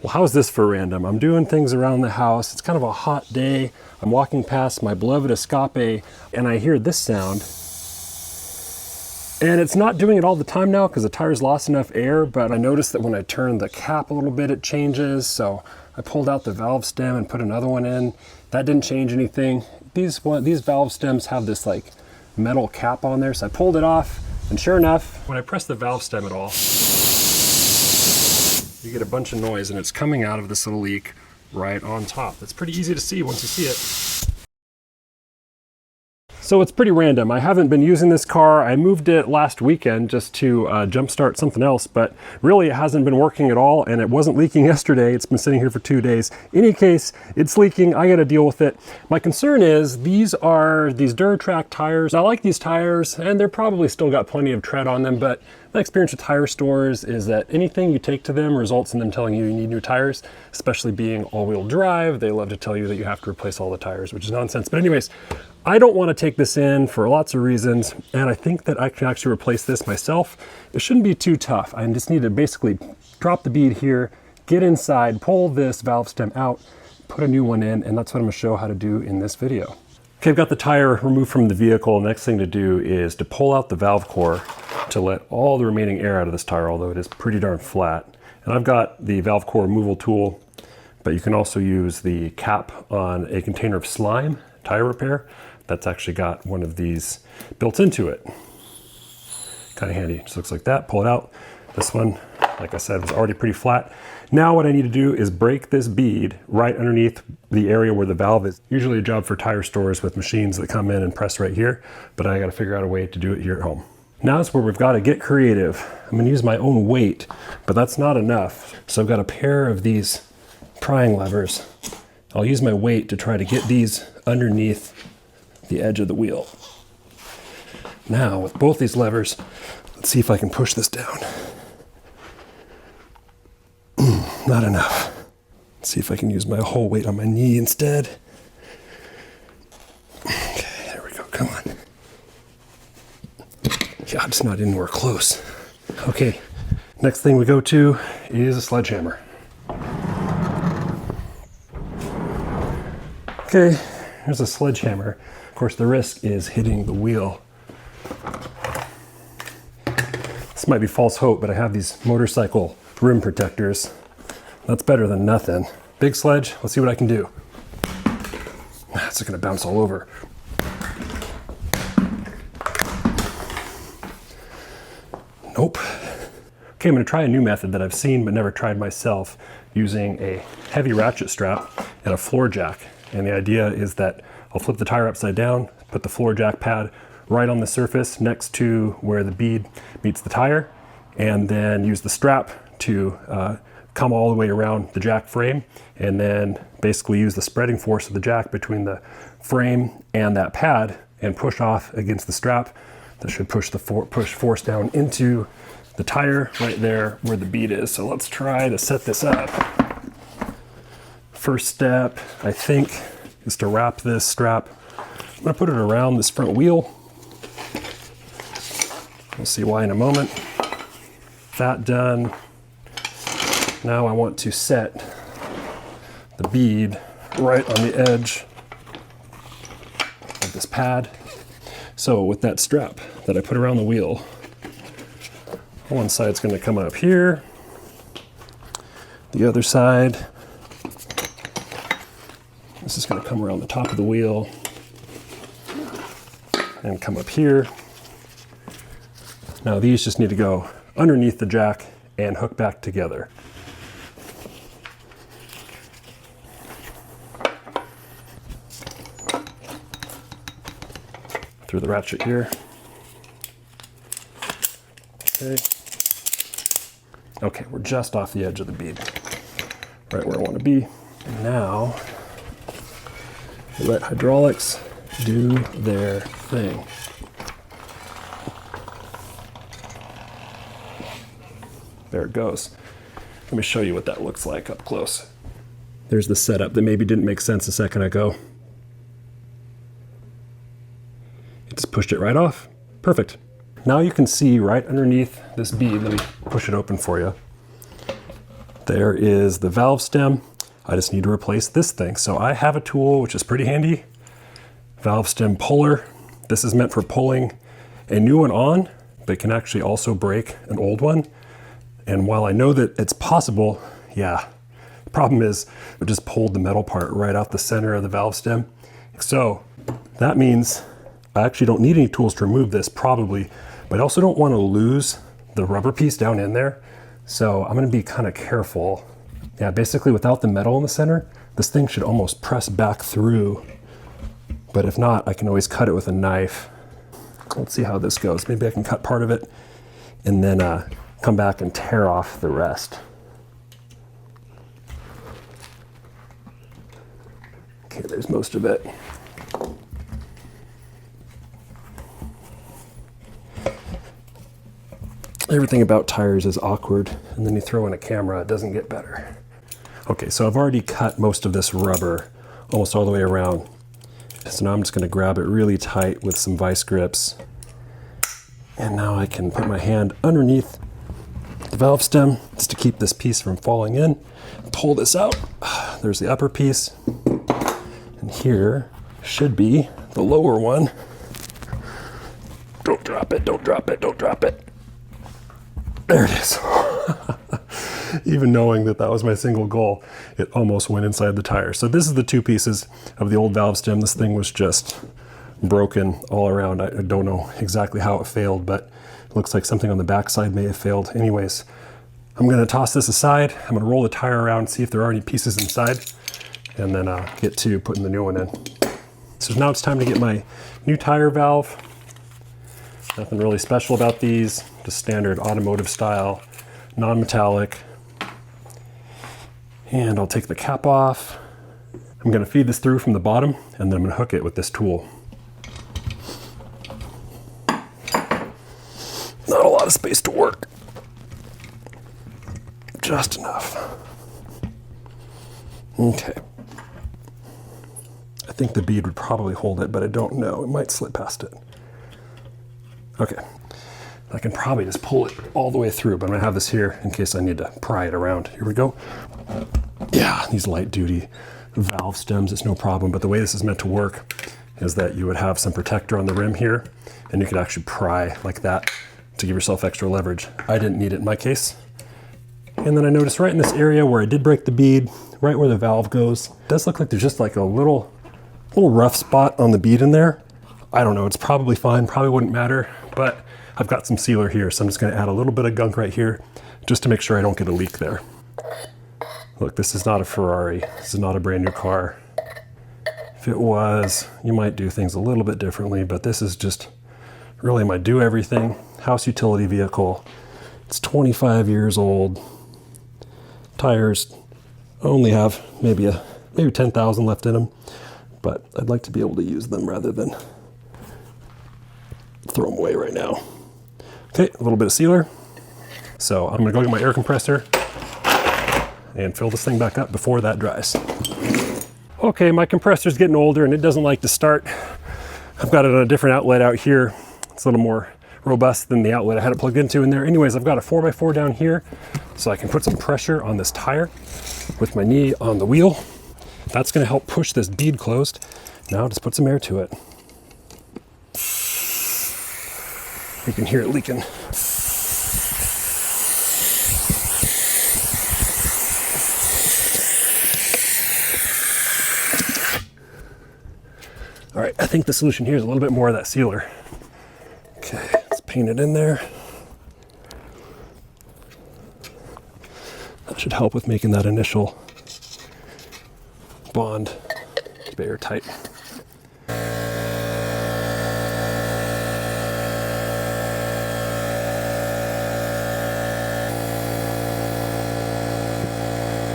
Well, how's this for random? I'm doing things around the house. It's kind of a hot day. I'm walking past my beloved Escapé and I hear this sound. And it's not doing it all the time now because the tire's lost enough air, but I noticed that when I turn the cap a little bit, it changes. So I pulled out the valve stem and put another one in. That didn't change anything. These valve stems have this like metal cap on there. So I pulled it off and sure enough, when I press the valve stem at all, you get a bunch of noise and it's coming out of this little leak right on top. It's pretty easy to see once you see it. So it's pretty random. I haven't been using this car. I moved it last weekend just to jumpstart something else, but really it hasn't been working at all and it wasn't leaking yesterday. It's been sitting here for 2 days. In any case, it's leaking. I gotta deal with it. My concern is these are these Duratrack tires. I like these tires and they're probably still got plenty of tread on them, but my experience with tire stores is that anything you take to them results in them telling you you need new tires, especially being all-wheel drive. They love to tell you that you have to replace all the tires, which is nonsense. But anyways, I don't want to take this in for lots of reasons, and I think that I can actually replace this myself. It shouldn't be too tough. I just need to basically drop the bead here, get inside, pull this valve stem out, put a new one in, and that's what I'm going to show how to do in this video. Okay, I've got the tire removed from the vehicle. Next thing to do is to pull out the valve core to let all the remaining air out of this tire, although it is pretty darn flat. And I've got the valve core removal tool, but you can also use the cap on a container of slime tire repair. That's actually got one of these built into it. Kind of handy, just looks like that. Pull it out. This one, like I said, was already pretty flat. Now what I need to do is break this bead right underneath the area where the valve is. Usually a job for tire stores with machines that come in and press right here, but I got to figure out a way to do it here at home. Now is where we've got to get creative. I'm going to use my own weight, but that's not enough. So I've got a pair of these prying levers. I'll use my weight to try to get these underneath the edge of the wheel. Now with both these levers, let's see if I can push this down. Not enough. Let's see if I can use my whole weight on my knee instead. Okay, there we go, come on. Yeah, it's not anywhere close. Okay, next thing we go to is a sledgehammer. Okay, here's a sledgehammer. Of course, the risk is hitting the wheel. This might be false hope, but I have these motorcycle rim protectors. That's better than nothing. Big sledge, let's see what I can do. It's gonna bounce all over. Nope. Okay, I'm gonna try a new method that I've seen but never tried myself, using a heavy ratchet strap and a floor jack. And the idea is that I'll flip the tire upside down, put the floor jack pad right on the surface next to where the bead meets the tire, and then use the strap to come all the way around the jack frame, and then basically use the spreading force of the jack between the frame and that pad and push off against the strap. That should push the force down into the tire right there where the bead is. So let's try to set this up. First step, I think, is to wrap this strap. I'm gonna put it around this front wheel. We'll see why in a moment. That done. Now I want to set the bead right on the edge of this pad. So with that strap that I put around the wheel, one side's going to come up here, the other side, this is going to come around the top of the wheel and come up here. Now these just need to go underneath the jack and hook back together. Through the ratchet here. Okay. Okay, we're just off the edge of the bead. Right where I want to be. Now, let hydraulics do their thing. There it goes. Let me show you what that looks like up close. There's the setup that maybe didn't make sense a second ago. Just pushed it right off. Perfect. Now you can see right underneath this bead, let me push it open for you. There is the valve stem. I just need to replace this thing. So I have a tool which is pretty handy. Valve stem puller. This is meant for pulling a new one on, but it can actually also break an old one. And while I know that it's possible, yeah, the problem is it just pulled the metal part right out the center of the valve stem. So that means I actually don't need any tools to remove this probably, but I also don't want to lose the rubber piece down in there. So I'm going to be kind of careful. Yeah, basically without the metal in the center, this thing should almost press back through. But if not, I can always cut it with a knife. Let's see how this goes. Maybe I can cut part of it and then come back and tear off the rest. Okay, there's most of it. Everything about tires is awkward, and then you throw in a camera, it doesn't get better. Okay, so I've already cut most of this rubber almost all the way around. So now I'm just going to grab it really tight with some vice grips. And now I can put my hand underneath the valve stem just to keep this piece from falling in. Pull this out. There's the upper piece. And here should be the lower one. Don't drop it, don't drop it, don't drop it. There it is. Even knowing that that was my single goal, it almost went inside the tire. So this is the two pieces of the old valve stem. This thing was just broken all around. I don't know exactly how it failed, but it looks like something on the backside may have failed. Anyways, I'm gonna toss this aside. I'm gonna roll the tire around, see if there are any pieces inside, and then get to putting the new one in. So now it's time to get my new tire valve. Nothing really special about these, just standard automotive style, non-metallic. And I'll take the cap off. I'm gonna feed this through from the bottom, and then I'm gonna hook it with this tool. Not a lot of space to work. Just enough. Okay. I think the bead would probably hold it, but I don't know. It might slip past it. Okay. I can probably just pull it all the way through, but I'm gonna have this here in case I need to pry it around. Here we go. Yeah, these light duty valve stems, it's no problem, but the way this is meant to work is that you would have some protector on the rim here, and you could actually pry like that to give yourself extra leverage. I didn't need it in my case. And then I noticed right in this area where I did break the bead, right where the valve goes, it does look like there's just like a little rough spot on the bead in there. I don't know, it's probably fine, probably wouldn't matter, but I've got some sealer here, so I'm just gonna add a little bit of gunk right here just to make sure I don't get a leak there. Look, this is not a Ferrari. This is not a brand new car. If it was, you might do things a little bit differently, but this is just really my do everything house utility vehicle. It's 25 years old. Tires only have maybe 10,000 left in them, but I'd like to be able to use them rather than throw them away right now. Okay, a little bit of sealer. So I'm gonna go get my air compressor and fill this thing back up before that dries. Okay, my compressor's getting older and it doesn't like to start. I've got it on a different outlet out here. It's a little more robust than the outlet I had it plugged into in there. Anyways, I've got a 4x4 down here so I can put some pressure on this tire with my knee on the wheel. That's gonna help push this bead closed. Now just put some air to it. You can hear it leaking. All right, I think the solution here is a little bit more of that sealer. Okay, let's paint it in there. That should help with making that initial bond airtight.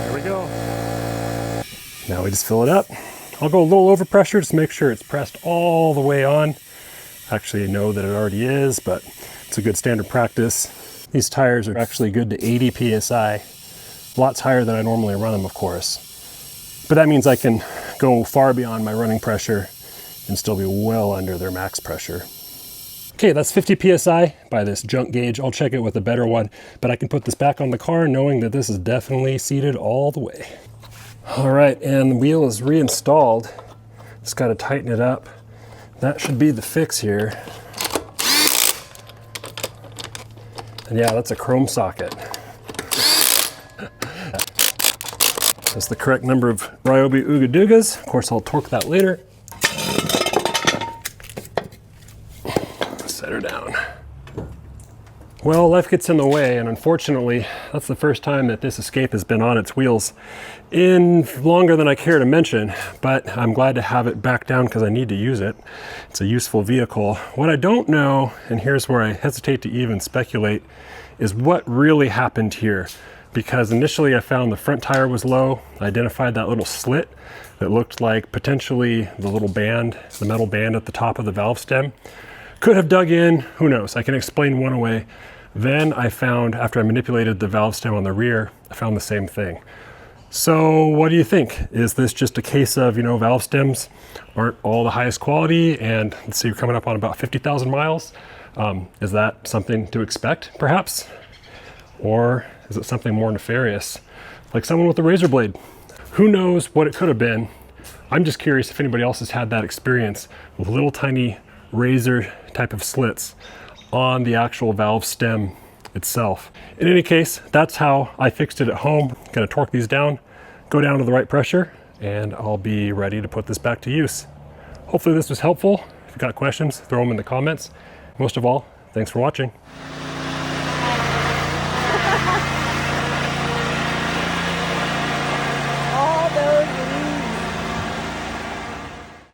There we go. Now we just fill it up. I'll go a little over pressure just to make sure it's pressed all the way on. Actually, I know that it already is, but it's a good standard practice. These tires are actually good to 80 PSI, lots higher than I normally run them, of course. But that means I can go far beyond my running pressure and still be well under their max pressure. Okay, that's 50 PSI by this junk gauge. I'll check it with a better one, but I can put this back on the car knowing that this is definitely seated all the way. All right, and the wheel is reinstalled. Just got to tighten it up. That should be the fix here. And yeah, that's a chrome socket. That's the correct number of Ryobi Ooga Doogas. Of course, I'll torque that later. Set her down. Well, life gets in the way, and unfortunately, that's the first time that this Escape has been on its wheels in longer than I care to mention, but I'm glad to have it back down because I need to use it. It's a useful vehicle. What I don't know, and here's where I hesitate to even speculate, is what really happened here. Because initially I found the front tire was low. I identified that little slit that looked like potentially the little band, the metal band at the top of the valve stem. Could have dug in, who knows? I can explain one away. Then I found, after I manipulated the valve stem on the rear, I found the same thing. So what do you think? Is this just a case of, you know, valve stems aren't all the highest quality, and let's see, you're coming up on about 50,000 miles. Is that something to expect, perhaps? Or is it something more nefarious, like someone with a razor blade? Who knows what it could have been? I'm just curious if anybody else has had that experience with little tiny razor type of slits on the actual valve stem itself. In any case, that's how I fixed it at home. Gonna torque these down, go down to the right pressure, and I'll be ready to put this back to use. Hopefully this was helpful. If you've got questions, throw them in the comments. Most of all, thanks for watching.